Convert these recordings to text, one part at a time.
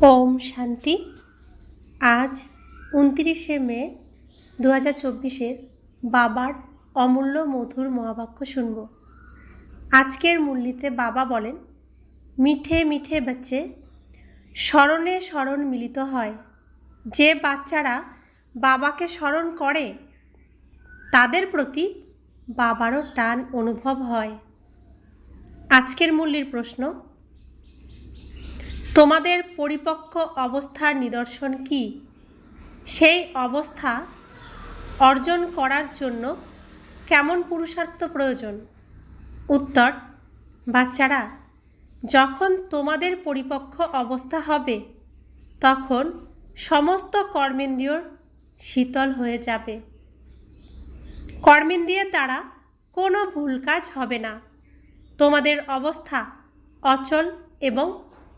ওম শান্তি। আজ 29শে মে 2024 বাবার অমূল্য মধুর মহাবাক্য শুনব। আজকের মুরলিতে বাবা বলেন, মিঠে মিঠে বাচ্চে স্মরণে স্মরণ মিলিত হয়। যে বাচ্চারা বাবাকে স্মরণ করে তাদের প্রতি বাবারও টান অনুভব হয়। আজকের মুরলির প্রশ্ন, তোমাদের পরিপক্ক অবস্থার নিদর্শন কি? সেই অবস্থা অর্জন করার জন্য কেমন পুরুষার্থ প্রয়োজন? উত্তর, বাচ্চারা, যখন তোমাদের পরিপক্ক অবস্থা হবে তখন সমস্ত কর্মেন্দ্রিয় শীতল হয়ে যাবে। কর্মেন্দ্রিয়ের দ্বারা কোনো ভুল কাজ হবে না। তোমাদের অবস্থা অচল এবং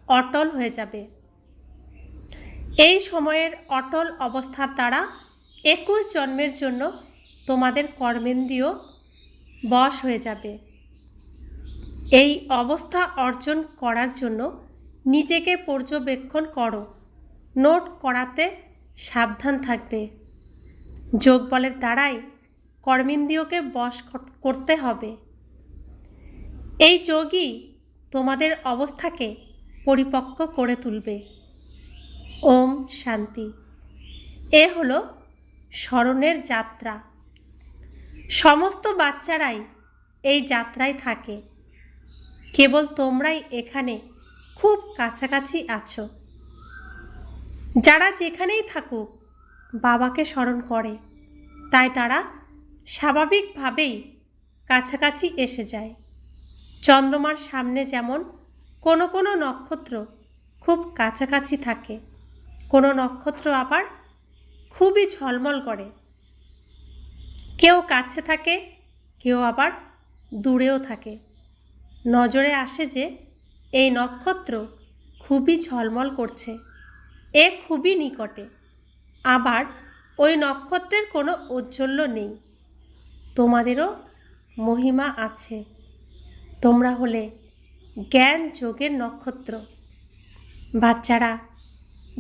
অটল হয়ে যাবে। এই সময়ের অটল অবস্থার দ্বারা 21 জন্মের জন্য তোমাদের কর্মেন্দ্রিয় বশ হয়ে যাবে। এই অবস্থা অর্জন করার জন্য নিজেকে পর্যবেক্ষণ করো, নোট করাতে সাবধান থাকবে। যোগ বলের দ্বারাই কর্মেন্দ্রিয়কে বশ করতে হবে। এই যোগই তোমাদের অবস্থাকে পরিপক্ক করে তুলবে। ওম শান্তি। এ হলো স্মরণের যাত্রা। সমস্ত বাচ্চারাই এই যাত্রায় থাকে। কেবল তোমরাই এখানে খুব কাছাকাছি আছো। যারা যেখানেই থাকুক বাবাকে স্মরণ করে, তাই তারা স্বাভাবিকভাবেই কাছাকাছি এসে যায়। চন্দ্রমার সামনে যেমন কোনো কোনো নক্ষত্র খুব কাছাকাছি থাকে, কোনো নক্ষত্র আবার খুবই ঝলমল করে। কেউ কাছে থাকে, কেউ আবার দূরেও থাকে। নজরে আসে যে এই নক্ষত্র খুবই ঝলমল করছে, এ খুবই নিকটে। আবার ওই নক্ষত্রের কোনো ঔজ্জ্বল্য নেই। তোমাদেরও মহিমা আছে। তোমরা হলে জ্ঞান যোগের নক্ষত্র। বাচ্চারা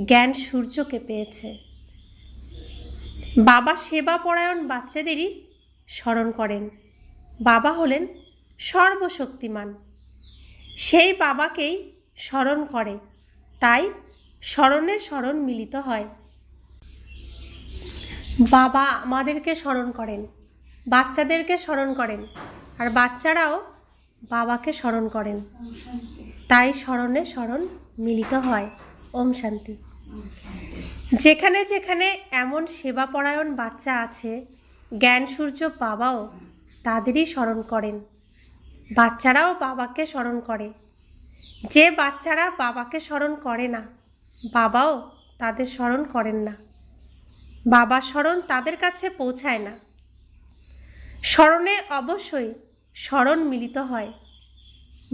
জ্ঞান সূর্যকে পেয়েছে। বাবা সেবাপরায়ণ বাচ্চাদেরই স্মরণ করেন। বাবা হলেন সর্বশক্তিমান। সেই বাবাকেই স্মরণ করে, তাই স্মরণে স্মরণ মিলিত হয়। বাবা আমাদেরকে স্মরণ করেন, বাচ্চাদেরকে স্মরণ করেন, আর বাচ্চারাও বাবাকে স্মরণ করেন, তাই স্মরণে স্মরণ মিলিত হয়। ওম শান্তি। যেখানে যেখানে এমন সেবাপরায়ণ বাচ্চা আছে, জ্ঞান সূর্য বাবাও তাদেরই স্মরণ করেন। বাচ্চারাও বাবাকে স্মরণ করে। যে বাচ্চারা বাবাকে স্মরণ করে না, বাবাও তাদের স্মরণ করেন না। বাবার স্মরণ তাদের কাছে পৌঁছায় না। স্মরণে অবশ্যই স্মরণ মিলিত হয়।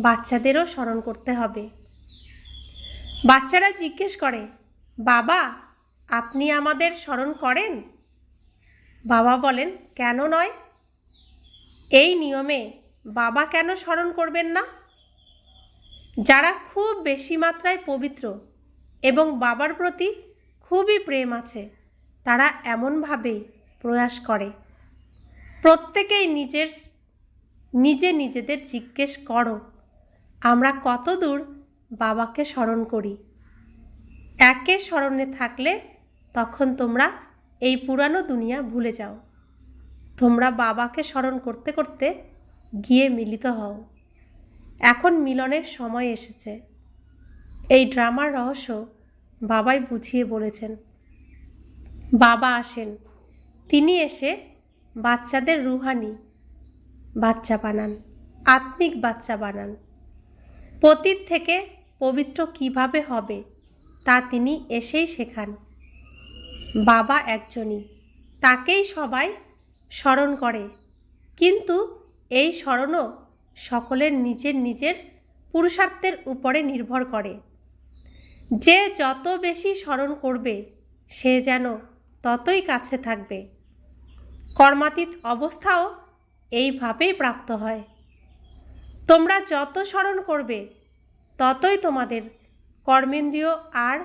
বাচ্চাদেরও স্মরণ করতে হবে। বাচ্চারা জিজ্ঞেস করে, বাবা আপনি আমাদের স্মরণ করেন? বাবা বলেন, কেন নয়? এই নিয়মে বাবা কেন স্মরণ করবেন না? যারা খুব বেশি মাত্রায় পবিত্র এবং বাবার প্রতি খুবই প্রেম আছে, তারা এমনভাবেই প্রয়াস করে। প্রত্যেকেই নিজেদের জিজ্ঞেস করো, আমরা কত দূর বাবাকে স্মরণ করি? একে স্মরণে থাকলে তখন তোমরা এই পুরানো দুনিয়া ভুলে যাও। তোমরা বাবাকে স্মরণ করতে করতে গিয়ে মিলিত হও। এখন মিলনের সময় এসেছে। এই ড্রামার রহস্য বাবাই বুঝিয়ে বলেছেন। বাবা আসেন, তিনি এসে বাচ্চাদের রুহানি বাচ্চা বানান, আত্মিক বাচ্চা বানান। পতীত থেকে পবিত্র কিভাবে হবে তা তিনি এসেই শেখান। বাবা একজনই, তাকেই সবাই স্মরণ করে, কিন্তু এই স্মরণও সকলের নিজের নিজের পুরুষার্থের উপরে নির্ভর করে। যে যত বেশি স্মরণ করবে সে যেন ততই কাছে থাকবে। কর্মাতীত অবস্থাও এইভাবেই প্রাপ্ত হয়। তোমরা যত স্মরণ করবে ততই তোমাদের কর্মেন্দ্রিয় আর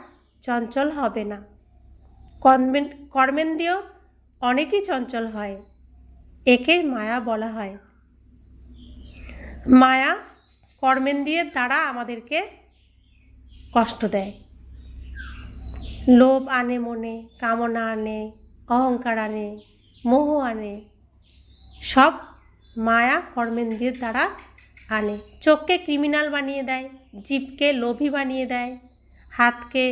চঞ্চল হবে না। কর্মেন্দ্রিয় অনেকই চঞ্চল হয়, একেই মায়া বলা হয়। মায়া কর্মেন্দ্রিয়ের দ্বারা আমাদেরকে কষ্ট দেয়। লোভ আনে মনে, কামনা আনে, অহংকার আনে, মোহ আনে, সব মায়া কর্মেন্দ্রিয়ের দ্বারা আনে। চোখকে ক্রিমিনাল বানিয়ে দেয়, জিভকে লোভী বানিয়ে দেয়, হাতকে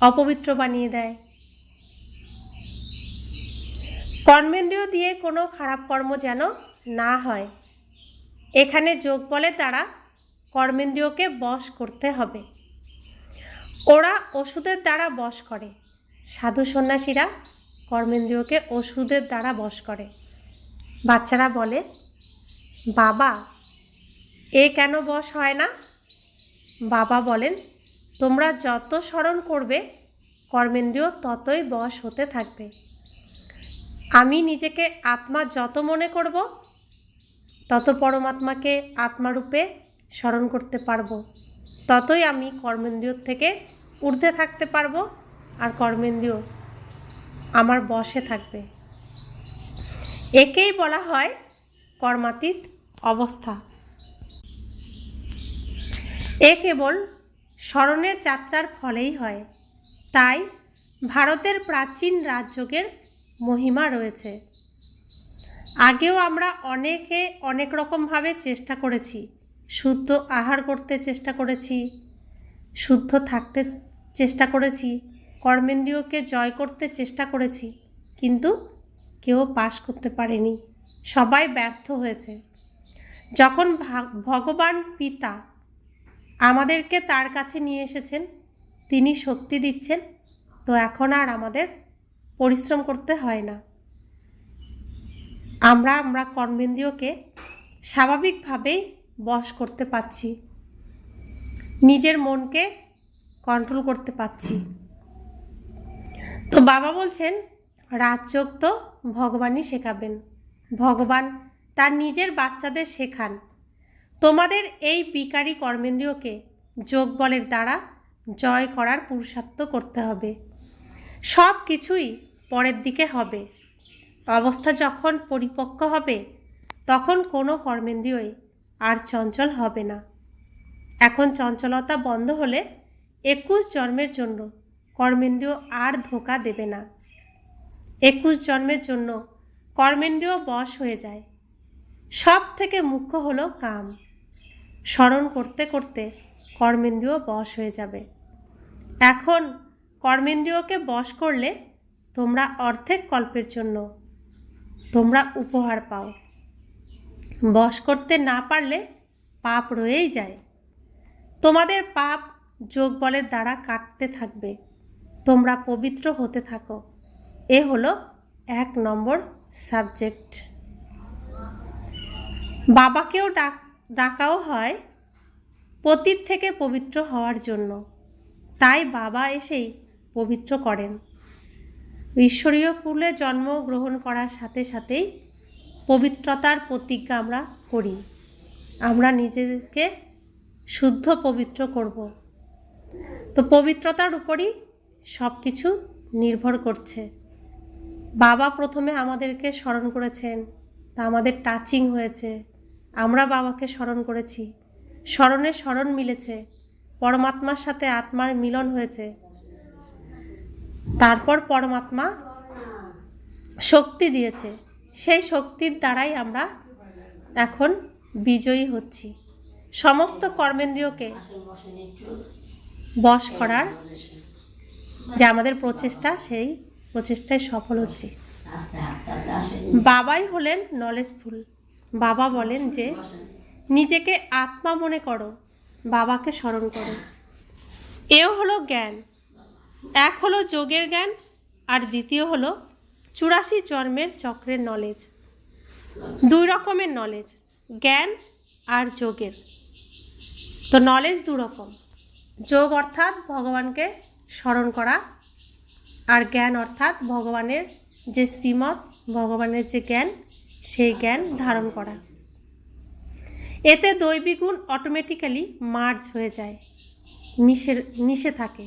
অপবিত্র বানিয়ে দেয়। কর্মেন্দ্রিয় দিয়ে কোনো খারাপ কর্ম যেন না হয়, এখানে যোগ বলের দ্বারা কর্মেন্দ্রিয়কে বশ করতে হবে। ওরা ওষুধের দ্বারা বশ করে, সাধু সন্ন্যাসীরা কর্মেন্দ্রিয়কে ওষুধের দ্বারা বশ করে। বাচ্চারা বলে, বাবা এ কেন বশ হয় না? বাবা বলেন, তোমরা যত স্মরণ করবে কর্মেন্দ্রিয় ততই বশ হতে থাকবে। আমি নিজেকে আত্মা যত মনে করব তত পরমাত্মাকে আত্মারূপে স্মরণ করতে পারবো, ততই আমি কর্মেন্দ্রিয় থেকে ঊর্ধ্বে থাকতে পারবো, আর কর্মেন্দ্রিয় আমার বশে থাকবে। একেই বলা হয় কর্মাতীত অবস্থা। এ কেবল স্মরণের যাত্রার ফলেই হয়। তাই ভারতের প্রাচীন রাজযোগের মহিমা রয়েছে। আগেও আমরা অনেকে অনেক রকমভাবে চেষ্টা করেছি, শুদ্ধ আহার করতে চেষ্টা করেছি, শুদ্ধ থাকতে চেষ্টা করেছি, কর্মেন্দ্রিয়কে জয় করতে চেষ্টা করেছি, কিন্তু কেউ পাশ করতে পারেনি, সবাই ব্যর্থ হয়েছে। যখন ভগবান পিতা আমাদেরকে তার কাছে নিয়ে এসেছেন, তিনি শক্তি দিচ্ছেন, তো এখন আর আমাদের পরিশ্রম করতে হয় না। আমরা কর্মেন্দ্রিয়কে স্বাভাবিকভাবেই বশ করতে পারছি, নিজের মনকে কন্ট্রোল করতে পারছি। তো বাবা বলছেন, রাজযোগ তো ভগবানই শেখাবেন। ভগবান তার নিজের বাচ্চাদের শেখান, তোমাদের এই বিকারী কর্মেন্দ্রিয়কে যোগ বলের দ্বারা জয় করার পুরুষার্থ করতে হবে। সব কিছুই পরের দিকে হবে। অবস্থা যখন পরিপক্ক হবে তখন কোনো কর্মেন্দ্রিয়ই আর চঞ্চল হবে না। এখন চঞ্চলতা বন্ধ হলে 21 জন্মের জন্য কর্মেন্দ্রিয় আর ধোঁকা দেবে না। 21 জন্মের জন্য কর্মেন্দ্রিয় বশ হয়ে যায়। সব থেকে মুখ্য হলো কাম। স্মরণ করতে করতে কর্মেন্দ্রিয় বশ হয়ে যাবে। এখন কর্মেন্দ্রিয়কে বশ করলে তোমরা অর্ধেক কল্পের জন্য তোমরা উপহার পাও। বশ করতে না পারলে পাপ রয়েই যায়। তোমাদের পাপ যোগ বলের দ্বারা কাটতে থাকবে, তোমরা পবিত্র হতে থাকো। এ হলো 1 নম্বর সাবজেক্ট। বাবাকেও ডাকাও হয় পতিত থেকে পবিত্র হওয়ার জন্য, তাই বাবা এসেই পবিত্র করেন। ঈশ্বরীয় কুলে জন্মগ্রহণ করার সাথে সাথেই পবিত্রতার প্রতিজ্ঞা আমরা করি। আমরা নিজেদেরকে শুদ্ধ পবিত্র করব। তো পবিত্রতার উপরই সব কিছু নির্ভর করছে। বাবা প্রথমে আমাদেরকে স্মরণ করেছেন, তা আমাদের টাচিং হয়েছে, আমরা বাবাকে স্মরণ করেছি, স্মরণে স্মরণ মিলেছে, পরমাত্মার সাথে আত্মার মিলন হয়েছে। তারপর পরমাত্মা শক্তি দিয়েছে, সেই শক্তির দ্বারাই আমরা এখন বিজয়ী হচ্ছি। সমস্ত কর্মেন্দ্রিয়কে বশ করার যে আমাদের প্রচেষ্টা, সেই প্রচেষ্টায় সফল হচ্ছে। বাবাই হলেন নলেজফুল। বাবা বলেন যে নিজেকে আত্মা মনে করো, বাবাকে স্মরণ করো। এও হলো জ্ঞান। এক হলো যোগের জ্ঞান, আর দ্বিতীয় হলো 84 জন্মের চক্রের নলেজ। 2 রকমের নলেজ, জ্ঞান আর যোগের। তো নলেজ 2 রকম। যোগ অর্থাৎ ভগবানকে স্মরণ করা, আর জ্ঞান অর্থাৎ ভগবানের যে শ্রীমত, ভগবানের যে জ্ঞান, সেই জ্ঞান ধারণ করা। এতে দৈবিক গুণ অটোমেটিক্যালি মার্জ হয়ে যায়, মিশে থাকে।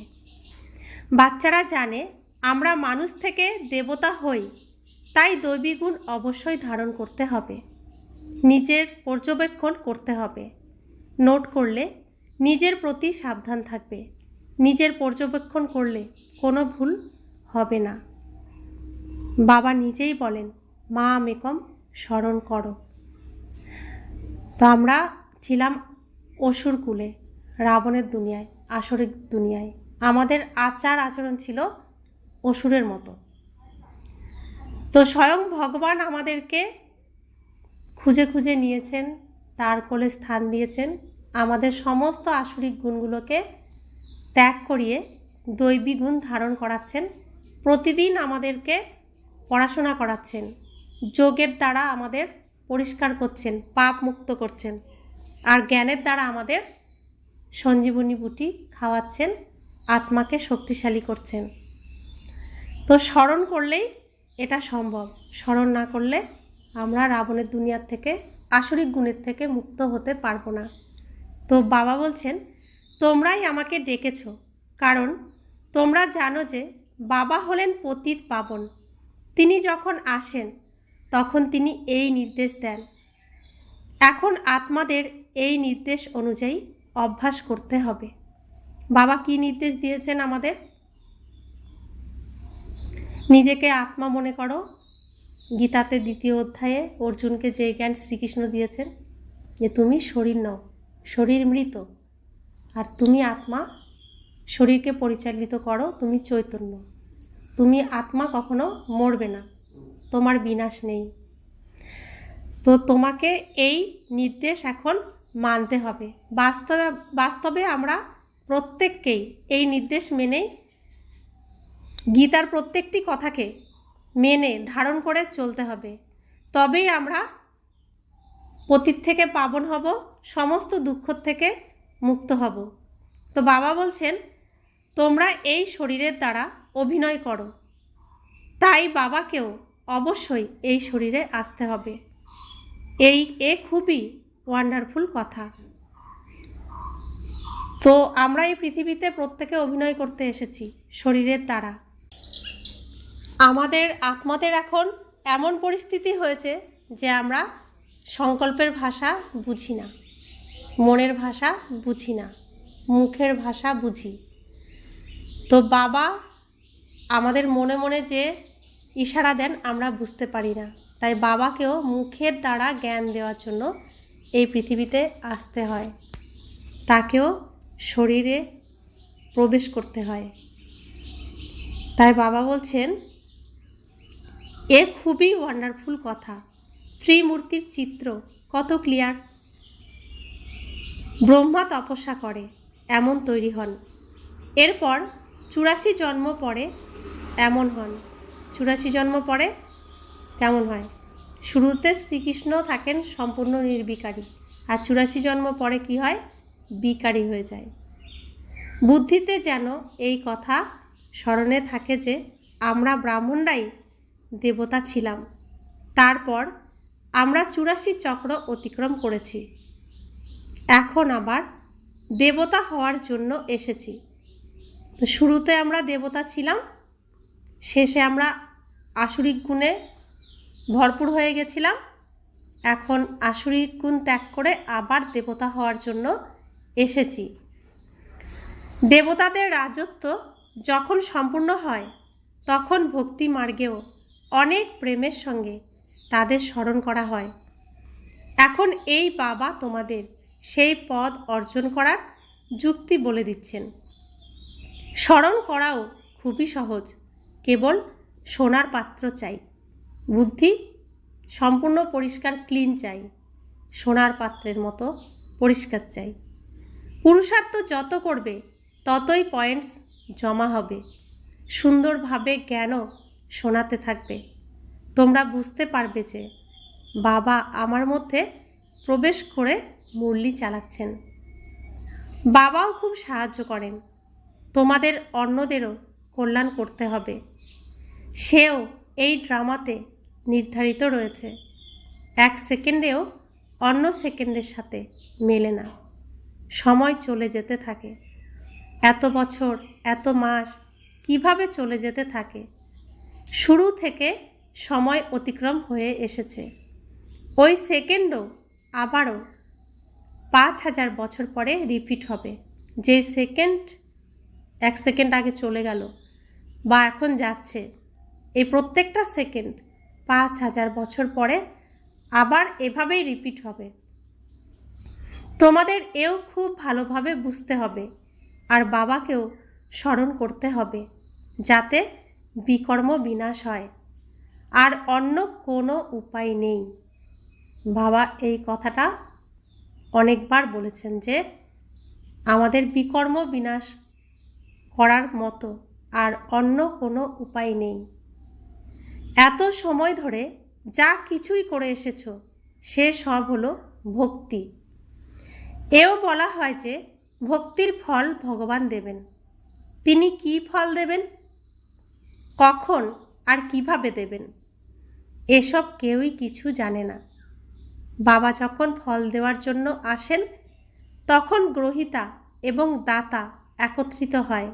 বাচ্চারা জানে আমরা মানুষ থেকে দেবতা হই, তাই দৈবী গুণ অবশ্যই ধারণ করতে হবে, নিজের পর্যবেক্ষণ করতে হবে। নোট করলে নিজের প্রতি সাবধান থাকবে, নিজের পর্যবেক্ষণ করলে কোনো ভুল হবে না। বাবা নিজেই বলেন মা মেকম স্মরণ করো। তো আমরা ছিলাম অসুর কুলে, রাবণের দুনিয়ায়, আসরিক দুনিয়ায়। আমাদের আচার আচরণ ছিল অসুরের মতো। তো স্বয়ং ভগবান আমাদেরকে খুঁজে খুঁজে নিয়েছেন, তার কোলে স্থান দিয়েছেন, আমাদের সমস্ত আসরিক গুণগুলোকে ত্যাগ করিয়ে দৈবী গুণ ধারণ করাচ্ছেন। প্রতিদিন আমাদেরকে পড়াশোনা করাচ্ছেন, যোগের দ্বারা আমাদের পরিষ্কার করছেন, পাপ মুক্ত করছেন, আর জ্ঞানের দ্বারা আমাদের সঞ্জীবনী বুটি খাওয়াচ্ছেন, আত্মাকে শক্তিশালী করছেন। তো স্মরণ করলেই এটা সম্ভব, স্মরণ না করলে আমরা রাবণের দুনিয়ার থেকে, আসরিক গুণের থেকে মুক্ত হতে পারবো না। তো বাবা বলছেন তোমরাই আমাকে ডেকেছো, কারণ তোমরা জানো যে বাবা হলেন পতিত পাবন। তিনি যখন আসেন তখন তিনি এই নির্দেশ দেন। এখন আত্মাদের এই নির্দেশ অনুযায়ী অভ্যাস করতে হবে। বাবা কি নির্দেশ দিয়েছেন আমাদের? নিজেকে আত্মা মনে করো। গীতাতে 2য় অধ্যায়ে অর্জুনকে যে জ্ঞান শ্রীকৃষ্ণ দিয়েছেন যে তুমি শরীর নও, শরীর মৃত, আর তুমি আত্মা, শরীরকে পরিচালিত করো, তুমি চৈতন্য, তুমি আত্মা, কখনো মরবে না, তোমার বিনাশ নেই। তো তোমাকে এই নির্দেশ এখন মানতে হবে। বাস্তবে আমরা প্রত্যেককেই এই নির্দেশ মেনেই, গীতার প্রত্যেকটি কথাকে মেনে ধারণ করে চলতে হবে। তবেই আমরা পতিত থেকে পাবন হব, সমস্ত দুঃখ থেকে মুক্ত হব। তো বাবা বলছেন তোমরা এই শরীরের দ্বারা অভিনয় করো, তাই বাবাকেও অবশ্যই এই শরীরে আসতে হবে। এ খুবই ওয়ান্ডারফুল কথা। তো আমরা এই পৃথিবীতে প্রত্যেকে অভিনয় করতে এসেছি শরীরের দ্বারা। আমাদের আত্মাদের এখন এমন পরিস্থিতি হয়েছে যে আমরা সংকল্পের ভাষা বুঝি না, মনের ভাষা বুঝি না, মুখের ভাষা বুঝি। তো বাবা আমাদের মনে মনে যে ইশারা দেন আমরা বুঝতে পারি না, তাই বাবাকেও মুখের দ্বারা জ্ঞান দেওয়ার জন্য এই পৃথিবীতে আসতে হয়, তাকেও শরীরে প্রবেশ করতে হয়। তাই বাবা বলছেন এ খুবই ওয়ান্ডারফুল কথা। ত্রিমূর্তির চিত্র কত ক্লিয়ার। ব্রহ্মা তপস্যা করে এমন তৈরি হন, এরপর 84 জন্ম পরে এমন হন। 84 জন্ম পরে কেমন হয়? শুরুতে শ্রীকৃষ্ণ থাকেন সম্পূর্ণ নির্বিকারী, আর 84 জন্ম পরে কি হয়? বিকারী হয়ে যায়। বুদ্ধিতে যেন এই কথা স্মরণে থাকে যে আমরা ব্রাহ্মণরাই দেবতা ছিলাম, তারপর আমরা 84 চক্র অতিক্রম করেছি, এখন আবার দেবতা হওয়ার জন্য এসেছি। তো শুরুতে আমরা দেবতা ছিলাম, শেষে আমরা আসুরিক গুণে ভরপুর হয়ে গেছিলাম, এখন আসুরিক গুণ ত্যাগ করে আবার দেবতা হওয়ার জন্য এসেছি। দেবতাদের রাজত্ব যখন সম্পূর্ণ হয় তখন ভক্তি মার্গেও অনেক প্রেমের সঙ্গে তাদের স্মরণ করা হয়। এখন এই বাবা তোমাদের সেই পদ অর্জন করার যুক্তি বলে দিচ্ছেন। স্মরণ করাও খুবই সহজ, কেবল সোনার পাত্র চাই, বুদ্ধি সম্পূর্ণ পরিষ্কার ক্লিন চাই, সোনার পাত্রের মতো পরিষ্কার চাই। পুরুষার্থ যত করবে ততই পয়েন্টস জমা হবে, সুন্দরভাবে জ্ঞানও শোনাতে থাকবে। তোমরা বুঝতে পারবে যে বাবা আমার মধ্যে প্রবেশ করে মুরলি চালাচ্ছেন। বাবাও খুব সাহায্য করেন, তোমাদের অন্যদেরও কল্যাণ করতে হবে, সেও এই ড্রামাতে নির্ধারিত রয়েছে। 1 সেকেন্ডেও অন্য সেকেন্ডের সাথে মেলে না, সময় চলে যেতে থাকে। এত বছর, এত মাস, কিভাবে চলে যেতে থাকে। শুরু থেকে সময় অতিক্রম হয়ে এসেছে। ওই সেকেন্ডও আবারও 5000 বছর পরে রিপিট হবে। যে সেকেন্ড 1 সেকেন্ড আগে চলে গেল বা এখন যাচ্ছে, এই প্রত্যেকটা সেকেন্ড 5000 বছর পরে আবার এভাবেই রিপিট হবে। তোমাদের এও খুব ভালোভাবে বুঝতে হবে আর বাবাকেও স্মরণ করতে হবে যাতে বিকর্ম বিনাশ হয়। আর অন্য কোনো উপায় নেই। বাবা এই কথাটা অনেকবার বলেছেন যে আমাদের বিকর্ম বিনাশ করার মতো আর অন্য কোনো উপায় নেই। এত সময় ধরে যা কিছুই করে এসেছো সে সব হলো ভক্তি। এও বলা হয় যে ভক্তির ফল ভগবান দেবেন। তিনি কি ফল দেবেন, কখন আর কিভাবে দেবেন, এসব কেউই কিছু জানে না। বাবা যখন ফল দেওয়ার জন্য আসেন তখন গ্রহীতা এবং দাতা একত্রিত হয়।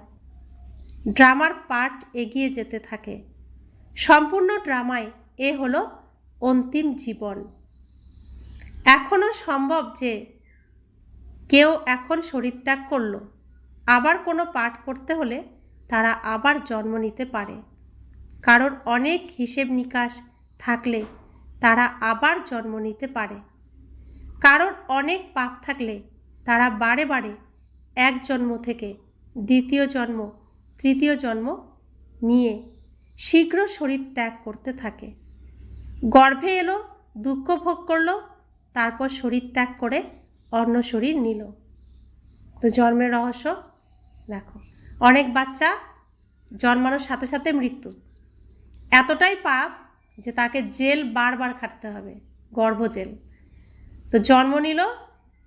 ড্রামার পার্ট এগিয়ে যেতে থাকে। সম্পূর্ণ ড্রামায় এ হলো অন্তিম জীবন। এখনও সম্ভব যে কেউ এখন শরীর ত্যাগ করলো, আবার কোনো পাঠ করতে হলে তারা আবার জন্ম নিতে পারে। কারোর অনেক হিসেব নিকাশ থাকলে তারা আবার জন্ম নিতে পারে। কারোর অনেক পাপ থাকলে তারা বারে বারে এক জন্ম থেকে দ্বিতীয় জন্ম, তৃতীয় জন্ম নিয়ে শীঘ্র শরীর ত্যাগ করতে থাকে। গর্ভে এলো, দুঃখ ভোগ করলো, তারপর শরীর ত্যাগ করে অন্য শরীর নিল। তো জন্মের রহস্য দেখো। অনেক বাচ্চা জন্মানোর সাথে সাথে মৃত্যু। এতটাই পাপ যে তাকে জেল বারবার খাটতে হবে, গর্ভ জেল। তো জন্ম নিল,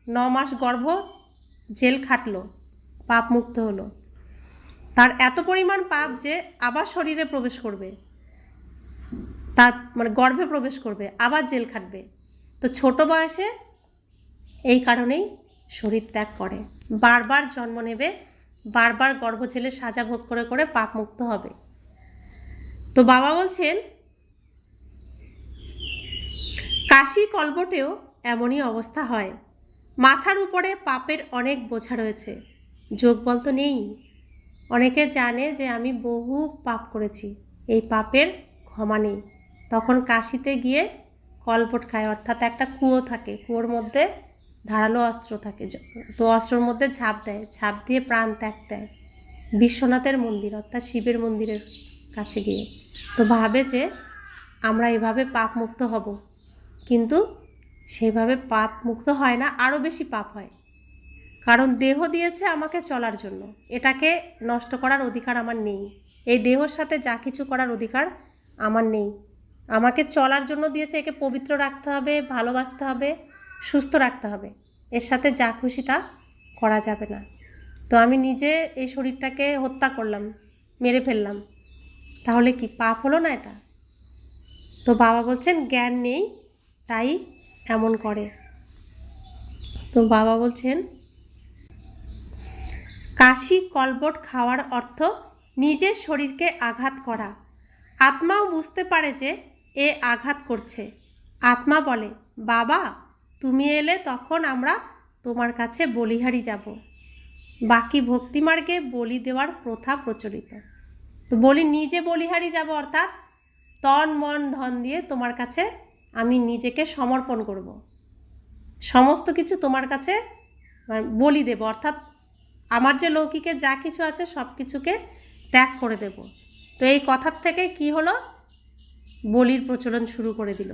9 মাস গর্ভ জেল খাটলো, পাপ মুক্ত হলো। তার এত পরিমাণ পাপ যে আবার শরীরে প্রবেশ করবে, তার মানে গর্ভে প্রবেশ করবে, আবার জেল খাটবে। তো ছোট বয়সে এই কারণেই শরীর ত্যাগ করে, বারবার জন্ম নেবে, বারবার গর্ভ জেলে সাজা ভোগ করে করে পাপ মুক্ত হবে। তো বাবা বলছেন কাশী কল্পটেও এমনই অবস্থা হয়। মাথার উপরে পাপের অনেক বোঝা রয়েছে, যোগবল তো নেই। অনেকে জানে যে আমি বহু পাপ করেছি, এই পাপের ক্ষমা নেই। তখন কাশিতে গিয়ে কলপট খায়, অর্থাৎ একটা কুয়ো থাকে, কুয়োর মধ্যে ধারালো অস্ত্র থাকে, তো অস্ত্রর মধ্যে ঝাঁপ দেয়, ঝাঁপ দিয়ে প্রাণ ত্যাগ দেয় বিশ্বনাথের মন্দির অর্থাৎ শিবের মন্দিরের কাছে গিয়ে। তো ভাবে যে আমরা এভাবে পাপ মুক্ত হব, কিন্তু সেভাবে পাপ মুক্ত হয় না, আরও বেশি পাপ হয়। কারণ দেহ দিয়েছে আমাকে চলার জন্য, এটাকে নষ্ট করার অধিকার আমার নেই। এই দেহর সাথে যা কিছু করার অধিকার আমার নেই। আমাকে চলার জন্য দিয়েছে, একে পবিত্র রাখতে হবে, ভালোবাসতে হবে, সুস্থ রাখতে হবে। এর সাথে যা খুশি তা করা যাবে না। তো আমি নিজে এই শরীরটাকে হত্যা করলাম, মেরে ফেললাম, তাহলে কি পাপ হলো না এটা? তো বাবা বলছেন জ্ঞান নেই তাই এমন করে। তো বাবা বলছেন কাশি কলবট খাওয়ার অর্থ নিজের শরীরকে আঘাত করা। আত্মাও বুঝতে পারে যে এ আঘাত করছে। আত্মা বলে বাবা তুমি এলে তখন আমরা তোমার কাছে বলিহারি যাব। বাকি ভক্তিমার্গে বলি দেওয়ার প্রথা প্রচলিত। তো বলি নিজে বলিহারি যাব, অর্থাৎ তন মন ধন দিয়ে তোমার কাছে আমি নিজেকে সমর্পণ করব, সমস্ত কিছু তোমার কাছে বলি দেব, অর্থাৎ আমার যে লৌকিকে যা কিছু আছে সব কিছুকে ত্যাগ করে দেব। তো এই কথার থেকে কি হলো, বলির প্রচলন শুরু করে দিল,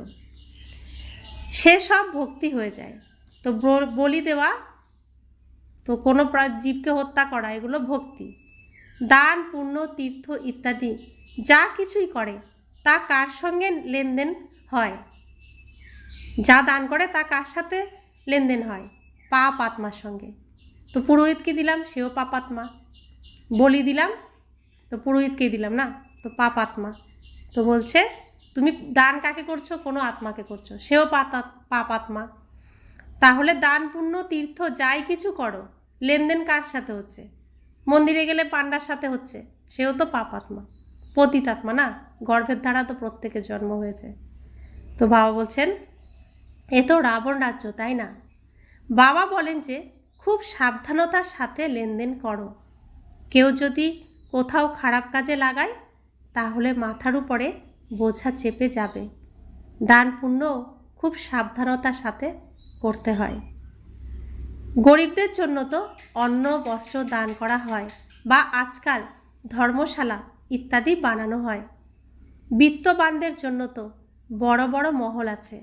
সে সব ভক্তি হয়ে যায়। তো বলি দেওয়া, তো কোনো জীবকে হত্যা করা, এগুলো ভক্তি। দান পুণ্য তীর্থ ইত্যাদি যা কিছুই করে তা কার সঙ্গে লেনদেন হয়? যা দান করে তা কার সাথে লেনদেন হয়? পাপ আত্মার সঙ্গে। তো পুরোহিতকে দিলাম, সেও পাপ আত্মা। বলি দিলাম, তো পুরোহিতকে দিলাম না, তো পাপ আত্মা। তো বলছে তুমি দান কাকে করছো? কোনো আত্মাকে করছো, সেও পাপ আত্মা। তাহলে দান পুণ্য তীর্থ যাই কিছু করো, লেনদেন কার সাথে হচ্ছে? মন্দিরে গেলে পান্ডার সাথে হচ্ছে, সেও তো পাপাত্মা, পতিতাত্মা না, গর্ভের দ্বারা তো প্রত্যেকের জন্ম হয়েছে। তো বাবা বলছেন এ তো রাবণ রাজ্য, তাই না? বাবা বলেন যে খুব সাবধানতার সাথে লেনদেন করো। কেউ যদি কোথাও খারাপ কাজে লাগায় তাহলে মাথার উপরে বোঝা চেপে যাবে। দান পুণ্য খুব সাবধানতার সাথে করতে হয়। গরিবদের জন্য তো অন্ন বস্ত্র দান করা হয়, বা আজকাল ধর্মশালা ইত্যাদি বানানো হয়। বিত্তবানদের জন্য তো বড় বড় মহল আছে,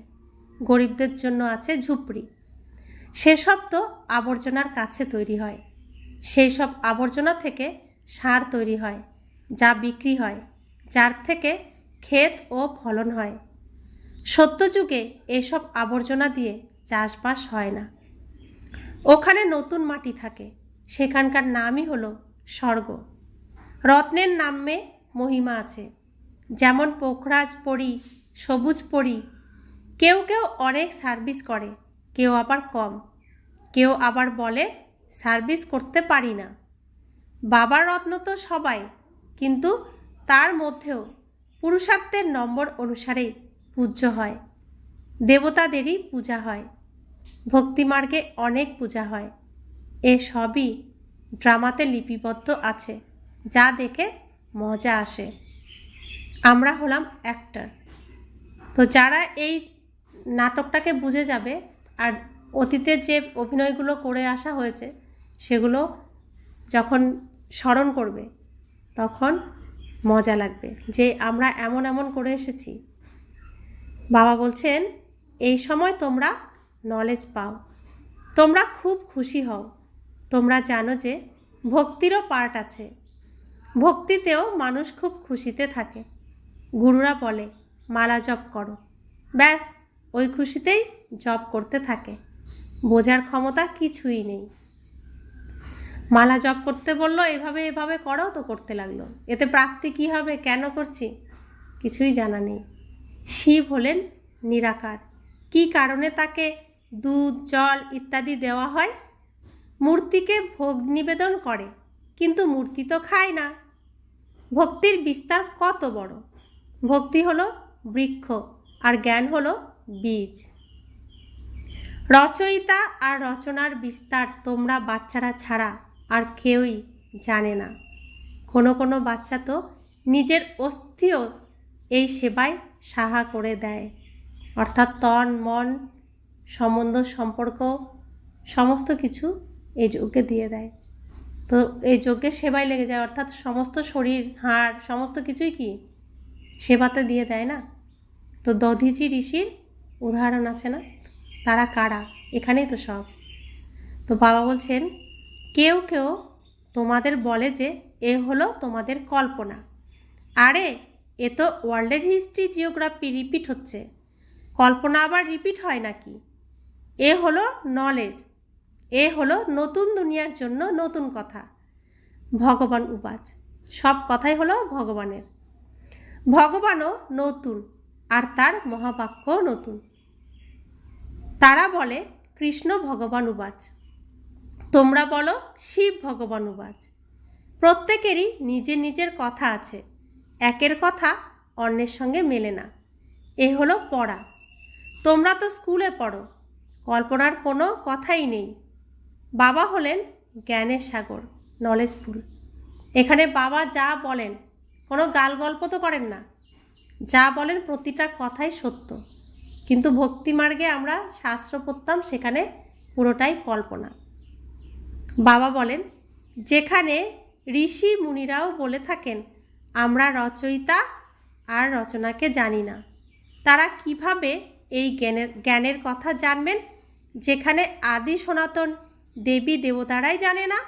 গরিবদের জন্য আছে ঝুপড়ি। সেসব তো আবর্জনার কাছে তৈরি হয়। সেই সব আবর্জনা থেকে সার তৈরি হয়, যা বিক্রি হয়, যার থেকে ক্ষেত ও ফলন হয়। সত্যযুগে এসব আবর্জনা দিয়ে চাষবাস হয় না। ওখানে নতুন মাটি থাকে, সেখানকার নামই হলো স্বর্গ। রত্নের নামে মহিমা আছে, যেমন পোখরাজ পরি, সবুজ পরি। কেউ কেউ অনেক সার্ভিস করে, কেউ আবার কম, কেউ আবার বলে সার্ভিস করতে পারি না। বাবার রত্ন তো সবাই, কিন্তু তার মধ্যেও পুরুষার্থের নম্বর অনুসারে পূজ্য হয়। দেবতাদেরই পূজা হয়, ভক্তিমার্গে অনেক পূজা হয়। এ সবই ড্রামাতে লিপিবদ্ধ আছে, যা দেখে মজা আসে। আমরা হলাম অ্যাক্টর। তো যারা এই নাটকটাকে বুঝে যাবে আর অতীতে যে অভিনয়গুলো করে আসা হয়েছে সেগুলো যখন স্মরণ করবে তখন মজা লাগবে যে আমরা এমন এমন করে এসেছি। বাবা বলছেন এই সময় তোমরা নলেজ পাও, তোমরা খুব খুশি হও। তোমরা জানো যে ভক্তিরও পার্ট আছে, ভক্তিতেও মানুষ খুব খুশিতে থাকে। গুরুরা বলে মালা জপ করো, ব্যাস ওই খুশিতেই জপ করতে থাকে, বোঝার ক্ষমতা কিছুই নেই। মালা জপ করতে বললো, এভাবে এভাবে করো, তো করতে লাগলো। এতে প্রাপ্তি কী হবে, কেন করছি, কিছুই জানা নেই। শিব হলেন নিরাকার, কী কারণে তাকে দুধ জল ইত্যাদি দেওয়া হয়? মূর্তিকে ভোগ নিবেদন করে, কিন্তু মূর্তি তো খায় না। ভক্তির বিস্তার কত বড়! ভক্তি হলো বৃক্ষ আর জ্ঞান হলো বীজ। রচয়িতা আর রচনার বিস্তার তোমরা বাচ্চারা ছাড়া আর কেউই জানে না। কোনো কোনো বাচ্চা তো নিজের অস্থিও এই সেবায় সাহা করে দেয়, অর্থাৎ তন মন সম্বন্ধ সম্পর্ক সমস্ত কিছু এই যজ্ঞে দিয়ে দেয়। তো এই যজ্ঞের সেবায় লেগে যায়, অর্থাৎ সমস্ত শরীর হাড় সমস্ত কিছুই কি সেবাতে দিয়ে দেয় না। তো দধিচি ঋষির উদাহরণ আছে না, তারা কারা, এখানেই তো সব। তো বাবা বলছেন কেউ কেউ তোমাদের বলে যে এ হলো তোমাদের কল্পনা। আরে এ তো ওয়ার্ল্ডের হিস্ট্রি জিওগ্রাফি রিপিট হচ্ছে, কল্পনা আবার রিপিট হয় নাকি? এ হলো নলেজ, এ হলো নতুন দুনিয়ার জন্য নতুন কথা। ভগবান উবাচ, সব কথাই হলো ভগবানের। ভগবানও নতুন আর তার মহাবাক্যও নতুন। তারা বলে কৃষ্ণ ভগবান উবাচ, তোমরা বলো শিব ভগবান উবাচ। প্রত্যেকেরই নিজের নিজের কথা আছে, একের কথা অন্যের সঙ্গে মেলে না। এ হলো পড়া। তোমরা তো স্কুলে পড়ো, কল্পনার কোনো কথাই নেই। বাবা হলেন জ্ঞানের সাগর, নলেজফুল। এখানে বাবা যা বলেন কোনো গাল গল্প তো করেন না, যা বলেন প্রতিটা কথাই সত্য। কিন্তু ভক্তিমার্গে আমরা শাস্ত্র পড়তাম, সেখানে পুরোটাই কল্পনা। বাবা বলেন যেখানে ঋষি মুনিরাও বলে থাকেন আমরা রচয়িতা আর রচনাকে জানি না, তারা কিভাবে এই জ্ঞানের কথা জানবেন যেখানে আদি সনাতন দেবী দেবতারাই জানে না?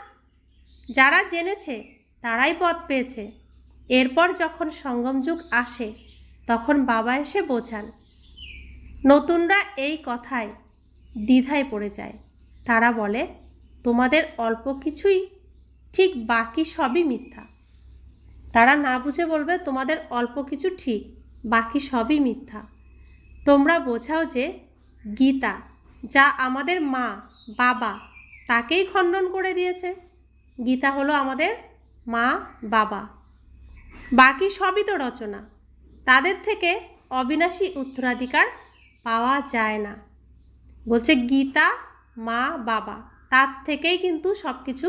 যারা জেনেছে তারাই পথ পেয়েছে। এরপর যখন সঙ্গম যুগ আসে তখন বাবা এসে বোঝান। নতুনরা এই কথায় দ্বিধায় পড়ে যায়। তারা বলে তোমাদের অল্প কিছুই ঠিক, বাকি সবই মিথ্যা। তারা না বুঝে বলবে তোমাদের অল্প কিছু ঠিক, বাকি সবই মিথ্যা। তোমরা বোঝাও যে গীতা যা আমাদের মা বাবা তাকেই খণ্ডন করে দিয়েছে, গীতা হলো আমাদের মা বাবা, বাকি সবই তো রচনা। তাদের থেকে অবিনাশী উত্তরাধিকার পাওয়া যায় না। বলছে গীতা মা বাবা, তার থেকেই কিন্তু সব কিছু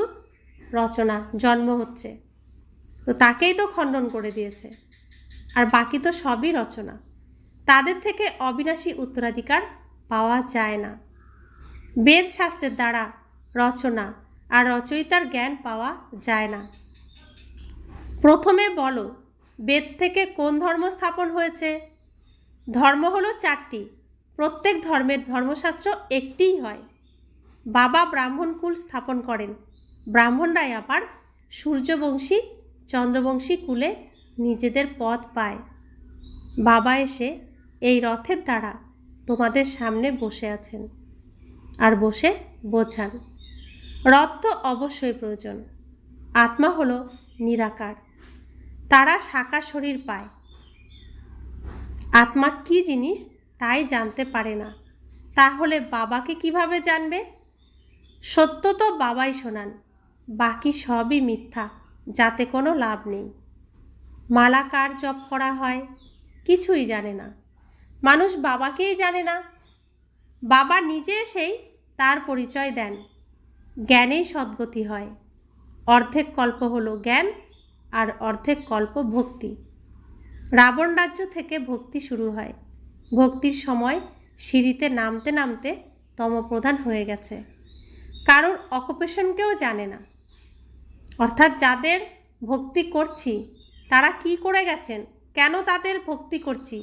রচনা জন্ম হচ্ছে। তো তাকেই তো খণ্ডন করে দিয়েছে, আর বাকি তো সবই রচনা। তাদের থেকে অবিনাশী উত্তরাধিকার পাওয়া যায় না। বেদ শাস্ত্রের দ্বারা রচনা আর রচয়িতার জ্ঞান পাওয়া যায় না। প্রথমে বলো, বেদ থেকে কোন ধর্ম স্থাপন হয়েছে? ধর্ম হলো 4টি, প্রত্যেক ধর্মের ধর্মশাস্ত্র একটিই হয়। বাবা ব্রাহ্মণ কুল স্থাপন করেন, ব্রাহ্মণরাই আবার সূর্যবংশী চন্দ্রবংশী কুলে নিজেদের পদ পায়। বাবা এসে এই রথের দ্বারা তোমাদের সামনে বসে আছেন আর বসে বোঝান। রথ তো অবশ্যই প্রয়োজন। আত্মা হলো নিরাকার, তারা সাকার শরীর পায়। আত্মা কি জিনিস তাই জানতে পারে না, তাহলে বাবাকে কিভাবে জানবে? সত্য তো বাবাই শোনান, বাকি সবই মিথ্যা, যাতে কোনো লাভ নেই। মালা কার জপ করা হয় কিছুই জানে না, মানুষ বাবাকেই জানে না। বাবা নিজে এসেই তার পরিচয় দেন, জ্ঞানেই সদ্গতি হয়। অর্ধেক কল্প হলো জ্ঞান আর অর্ধেক কল্প ভক্তি। রাবণ রাজ্য থেকে ভক্তি শুরু হয়, ভক্তির সময় সিঁড়িতে নামতে নামতে তমপ্রধান হয়ে গেছে, কারোর অকুপেশনকেও জানে না। অর্থাৎ যাদের ভক্তি করছি তারা কি করে গেছেন, কেন তাদের ভক্তি করছি,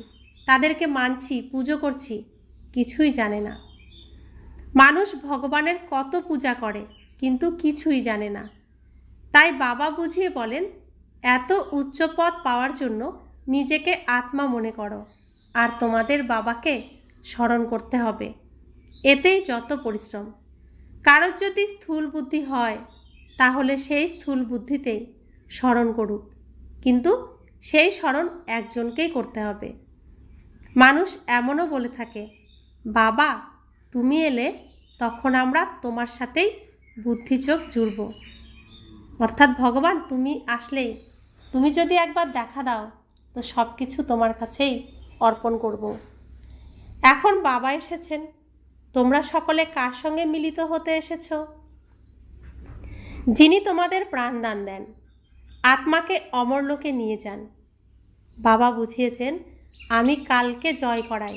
তাদেরকে মানছি, পুজো করছি, কিছুই জানে না। মানুষ ভগবানের কত পূজা করে কিন্তু কিছুই জানে না। তাই বাবা বুঝিয়ে বলেন, এত উচ্চ পদ পাওয়ার জন্য নিজেকে আত্মা মনে করো আর তোমাদের বাবাকে স্মরণ করতে হবে। এতেই যত পরিশ্রম। কারোর যদি স্থূল বুদ্ধি হয় তাহলে সেই স্থূল বুদ্ধিতেই স্মরণ করুক, কিন্তু সেই স্মরণ একজনকেই করতে হবে। মানুষ এমনও বলে থাকে, বাবা তুমি এলে তখন আমরা তোমার সাথেই বুদ্ধিযোগ জুড়ব। অর্থাৎ ভগবান তুমি আসলেই, তুমি যদি একবার দেখা দাও তো সব কিছু তোমার কাছেই অর্পণ করব। এখন বাবা এসেছেন, তোমরা সকলে কার সঙ্গে মিলিত হতে এসেছ? যিনি তোমাদের প্রাণদান দেন, আত্মাকে অমরলোকে নিয়ে যান। বাবা বুঝিয়েছেন, আমি কালকে জয় করাই,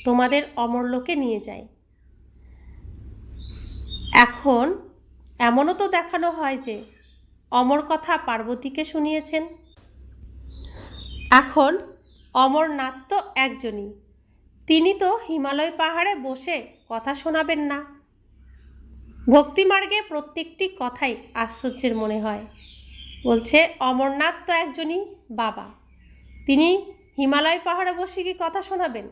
তোমাদের অমরলোকে নিয়ে যাই। এখন এমনও তো দেখানো হয় যে অমর কথা পার্বতীকে শুনিয়েছেন। এখন অমরনাথ তো একজনই, তিনি তো হিমালয় পাহাড়ে বসে কথা শোনাবেন না। ভক্তিমার্গে প্রত্যেকটি কথাই আশ্চর্যের মনে হয়। বলছে অমরনাথ তো একজনই বাবা, তিনি হিমালয় পাহাড়ে বসে কি কথা শোনাবেন?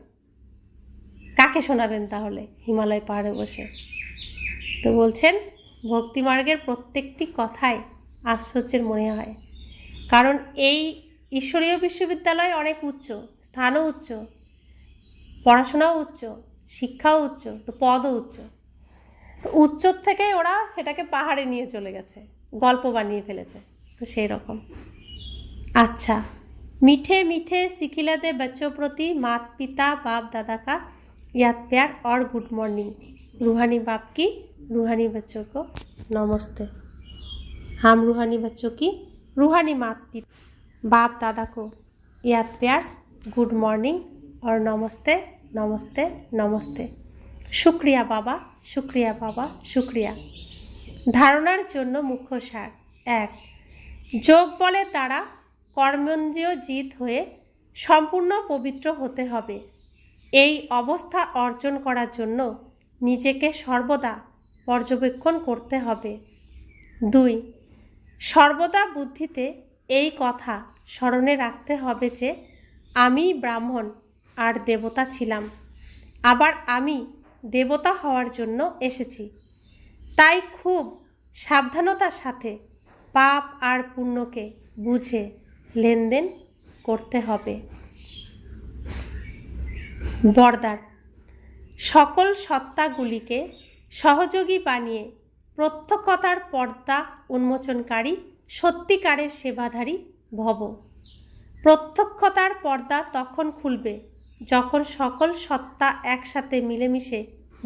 কাকে শোনাবেন তাহলে হিমালয় পাহাড়ে বসে? তো বলছেন ভক্তিমার্গের প্রত্যেকটি কথাই আশ্চর্যের মনে হয়, কারণ এই ঈশ্বরীয় বিশ্ববিদ্যালয় অনেক উচ্চ, স্থানও উচ্চ, পড়াশোনাও উচ্চ, শিক্ষাও উচ্চ, তো পদও উচ্চ। তো উচ্চর থেকে ওরা সেটাকে পাহাড়ে নিয়ে চলে গেছে, গল্প বানিয়ে ফেলেছে। তো সেই রকম। अच्छा, मीठे मीठे सिखिलाते बच्चों प्रति माता पिता बाप दादा का याद प्यार और गुड मॉर्निंग। रूहानी बाप की रूहानी बच्चों को नमस्ते। हम रूहानी बच्चों की रूहानी माता पिता बाप दादा को याद प्यार, गुड मॉर्निंग और नमस्ते नमस्ते नमस्ते। शुक्रिया बाबा, शुक्रिया बाबा, शुक्रिया। धारणार जन्य मुख्य सार। 1, যোগ বলের দ্বারা কর্মেন্দ্রিয় জিত হয়ে সম্পূর্ণ পবিত্র হতে হবে। এই অবস্থা অর্জন করার জন্য নিজেকে সর্বদা পর্যবেক্ষণ করতে হবে। 2, সর্বদা বুদ্ধিতে এই কথা স্মরণে রাখতে হবে যে আমি ব্রাহ্মণ আর দেবতা ছিলাম, আবার আমি দেবতা হওয়ার জন্য এসেছি। তাই খুব সাবধানতার সাথে পাপ আর পুণ্যকে বুঝে লেনদেন করতে হবে। বরদান, সকল সত্তাগুলিকে সহযোগী বানিয়ে প্রত্যক্ষতার পর্দা উন্মোচনকারী সত্যিকারের সেবাধারী ভব। প্রত্যক্ষতার পর্দা তখন খুলবে যখন সকল সত্তা একসাথে মিলেমিশে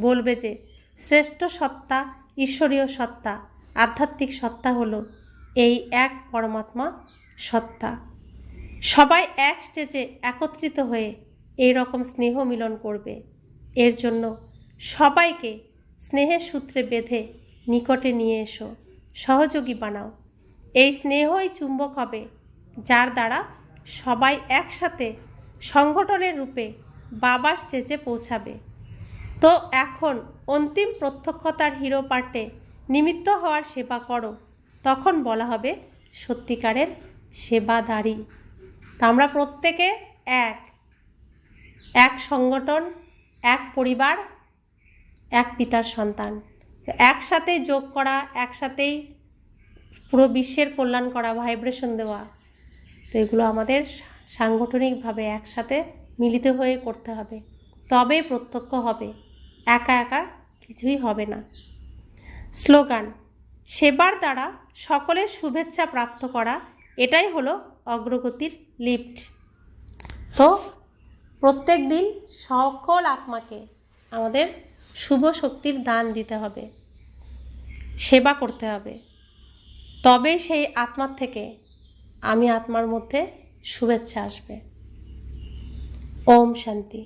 বলবে যে শ্রেষ্ঠ সত্তা, ঈশ্বরীয় সত্তা, আধ্যাত্মিক সত্তা হলো এই এক পরমাত্মা সত্তা। সবাই এক স্টেজে একত্রিত হয়ে এই রকম স্নেহ মিলন করবে। এর জন্য সবাইকে স্নেহের সূত্রে বেঁধে নিকটে নিয়ে এসো, সহযোগী বানাও। এই স্নেহই চুম্বক হবে, যার দ্বারা সবাই একসাথে সংগঠনের রূপে বাবার স্টেজে পৌঁছাবে। তো এখন অন্তিম প্রত্যক্ষতার হিরো পার্টে নিমিত্ত হওয়ার সেবা করো, তখন বলা হবে সত্যিকারের সেবাদারী। তা আমরা প্রত্যেকে এক সংগঠন, এক পরিবার, এক পিতার সন্তান। একসাথে যোগ করা, একসাথেই পুরো বিশ্বের কল্যাণ করা, ভাইব্রেশন দেওয়া, তো এগুলো আমাদের সাংগঠনিকভাবে একসাথে মিলিত হয়ে করতে হবে, তবেই প্রত্যক্ষ হবে। একা একা কিছুই হবে না। স্লোগান: সেবার দ্বারা সকলের শুভেচ্ছা প্রাপ্ত করা, এটাই হলো অগ্রগতির লিফট। তো প্রত্যেক দিন সকল আত্মাকে আমাদের শুভ শক্তির দান দিতে হবে, সেবা করতে হবে, তবেই সেই আত্মার থেকে আমি আত্মার মধ্যে শুভেচ্ছা আসবে। ওম শান্তি।